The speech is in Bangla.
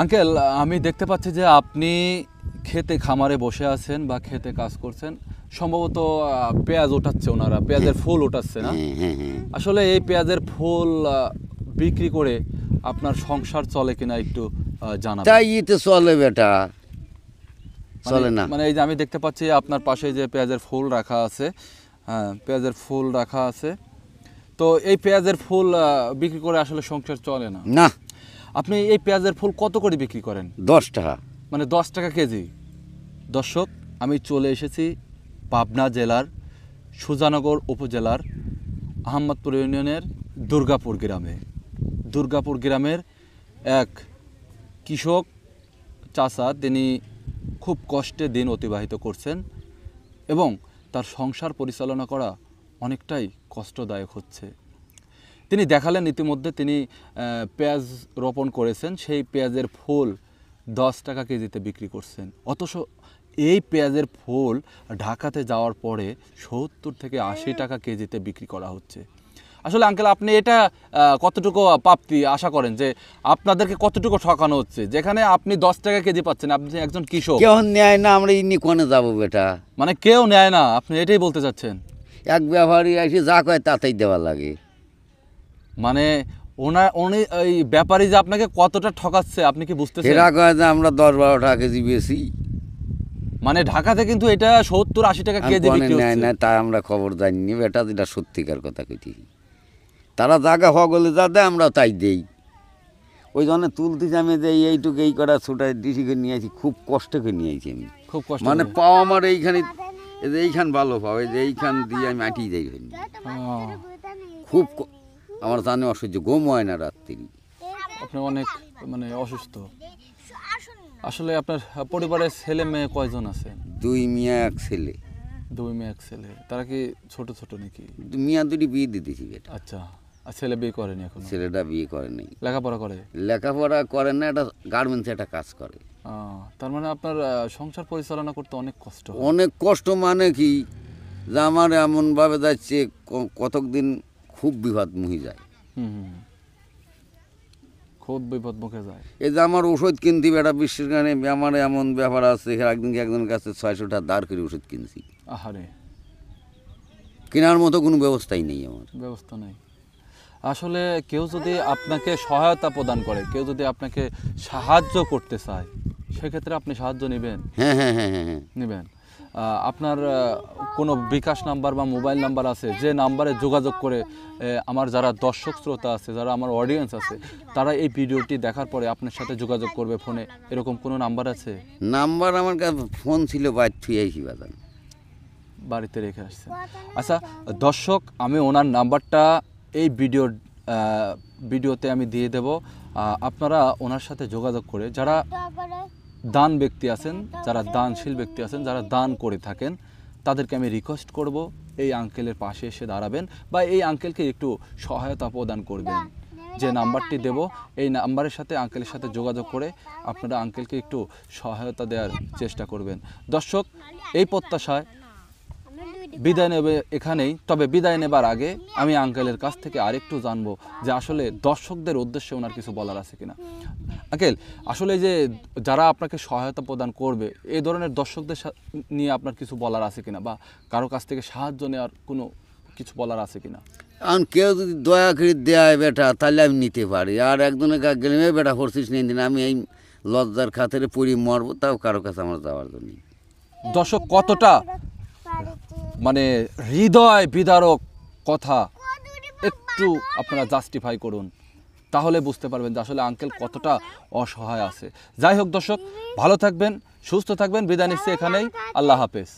আঙ্কেল, আমি দেখতে পাচ্ছি যে আপনি খেতে খামারে বসে আছেন বা খেতে কাজ করছেন, সম্ভবত পেঁয়াজ ওঠাচ্ছে, ওনারা পেঁয়াজের ফুল ওঠাচ্ছে না? আসলে এই পেঁয়াজের ফুল বিক্রি করে আপনার সংসার চলে কিনা একটু জানাবেন। তাই তো চলে বেটা, চলে না। মানে এই যে আমি দেখতে পাচ্ছি আপনার পাশে যে পেঁয়াজের ফুল রাখা আছে, হ্যাঁ পেঁয়াজের ফুল রাখা আছে, তো এই পেঁয়াজের ফুল বিক্রি করে আসলে সংসার চলে না। না, আপনি এই পেঁয়াজের ফুল কত করে বিক্রি করেন? 10 টাকা। মানে 10 টাকা কেজি। দর্শক, আমি চলে এসেছি পাবনা জেলার সুজানগর উপজেলার আহমদপুর ইউনিয়নের দুর্গাপুর গ্রামে। দুর্গাপুর গ্রামের এক কৃষক চাচা, তিনি খুব কষ্টে দিন অতিবাহিত করছেন এবং তার সংসার পরিচালনা করা অনেকটাই কষ্টদায়ক হচ্ছে। তিনি দেখালেন ইতিমধ্যে তিনি পেঁয়াজ রোপণ করেছেন, সেই পেঁয়াজের ফুল 10 টাকা কেজিতে বিক্রি করছেন। অথচ এই পেঁয়াজের ফুল ঢাকাতে যাওয়ার পরে 70 থেকে 80 টাকা কেজিতে বিক্রি করা হচ্ছে। আসলে আঙ্কেল, আপনি এটা কতটুকু প্রাপ্তি আশা করেন, যে আপনাদেরকে কতটুকু ঠকানো হচ্ছে? যেখানে আপনি 10 টাকা কেজি পাচ্ছেন, আপনি একজন কৃষক। কেউ নেয় না, আমরা ইনি কোনে যাবো বেটা? মানে কেউ নেয় না, আপনি এটাই বলতে চাচ্ছেন? এক ব্যাপারী এসে যা কয় তাতেই দেওয়া লাগে। মানে উনি ওই ব্যাপারী যে আপনাকে কতটা ঠকাচ্ছে আপনি কি বুঝতেছেন? এরা কয় যে আমরা 10-12 টাকা কেজি বেশি। মানে ঢাকাতে কিন্তু এটা 70-80 টাকা কেজি বিক্রি নেয় হচ্ছে। না, তাই আমরা খবর জানিনি বেটা, যেটা সত্যিকার কথা কইছি। তারা জায়গা হগলে যা দেয় আমরা তাই দেই। ওই জন্য তুলতেছি আমি যে এইটুকু এই করা ছোটায় ডিসি করে নিয়ে আসি, খুব কষ্ট করে নিয়ে আসি আমি। খুব কষ্ট মানে করে। পাও আমার এইখানে, এই যে এইখান ভালো পাও, এই যে এইখান দিয়ে আমি মাটি যাই। খুব আমার জানে অসহ্য, ঘুম হয় না রাত্রি। আপনি অনেক মানে অসুস্থ। আসলে আপনার পরিবারের ছেলে মেয়ে কয়জন আছে? 2 মেয়ে 1 ছেলে। 2 মেয়ে 1 ছেলে। তারা কি ছোট ছোট নাকি? মেয়ে 2টি বিয়ে দিয়ে দিয়েছি বেটা। আচ্ছা, আর ছেলে বিয়ে করেনি এখনো? ছেলেটা বিয়ে করে নাই, লেখাপড়া করে? লেখাপড়া করে না, এটা গার্মেন্টসে একটা কাজ করে। তার মানে আপনার সংসার পরিচালনা করতে অনেক কষ্ট হয়। অনেক কষ্ট মানে কি, যে আমার এমনভাবে যাচ্ছে কতক দিন খুব বিপদ মুহি যায়। খুব বিপদ মুখে যায়। এই যে আমার ওষুধ কিনতে বেটা, বিশ্বের কারণে আমার এমন ব্যাপার আছে, একদিনকে একজনের কাছে 600 টাকা দাঁড় করে ওষুধ কিনছি। আহারে, কেনার মতো কোনো ব্যবস্থাই নেই আমার। ব্যবস্থা নেই। আসলে কেউ যদি আপনাকে সহায়তা প্রদান করে, কেউ যদি আপনাকে সাহায্য করতে চায়, সেক্ষেত্রে আপনি সাহায্য নেবেন? হ্যাঁ হ্যাঁ হ্যাঁ হ্যাঁ হ্যাঁ নেবেন। আপনার কোনো বিকাশ নাম্বার বা মোবাইল নাম্বার আছে, যে নাম্বারে যোগাযোগ করে আমার যারা দর্শক শ্রোতা আছে, যারা আমার অডিয়েন্স আছে, তারা এই ভিডিওটি দেখার পরে আপনার সাথে যোগাযোগ করবে ফোনে, এরকম কোনো নাম্বার আছে? নাম্বার আমার কাছে ফোন ছিল, বাইর থুই আইছি বাজান, বাড়িতে রেখে আসছেন। আচ্ছা দর্শক, আমি ওনার নাম্বারটা এই ভিডিওতে আমি দিয়ে দেব। আপনারা ওনার সাথে যোগাযোগ করে, যারা দান ব্যক্তি আছেন, যারা দানশীল ব্যক্তি আছেন, যারা দান করে থাকেন, তাদেরকে আমি রিকোয়েস্ট করব এই আঙ্কেলের পাশে এসে দাঁড়াবেন বা এই আঙ্কেলকে একটু সহায়তা প্রদান করবেন। যে নাম্বারটি দেব, এই নাম্বারের সাথে আঙ্কেলের সাথে যোগাযোগ করে আপনারা আঙ্কেলকে একটু সহায়তা দেওয়ার চেষ্টা করবেন। দর্শক, এই প্রত্যাশায় বিদায় নেবে এখানেই। তবে বিদায় নেবার আগে আমি আঙ্কেলের কাছ থেকে আরেকটু জানবো যে আসলে দর্শকদের উদ্দেশ্যে ওনার কিছু বলার আছে কিনা। আঙ্কেল, আসলে যে যারা আপনাকে সহায়তা প্রদান করবে, এই ধরনের দর্শকদের নিয়ে আপনার কিছু বলার আছে কিনা, বা কারো কাছ থেকে সাহায্য নেওয়ার কোনো কিছু বলার আছে কিনা? কারণ কেউ যদি দয়া করে দেয় বেটা, তাহলে আমি নিতে পারি। আর একজনের কাছে গেলে বেটা করছিস নিয়ে দিন, আমি এই লজ্জার খাতিরে পড়ি মরবো, তাও কারো কাছে আমার যাওয়ার জন্য। দর্শক, কতটা মানে হৃদয় বিদারক কথা, একটু আপনারা জাস্টিফাই করুন, তাহলে বুঝতে পারবেন যে আসলে আঙ্কেল কতটা অসহায় আছে। যাই হোক দর্শক, ভালো থাকবেন, সুস্থ থাকবেন, বিদায় নিচ্ছি এখানেই। আল্লাহ হাফেজ।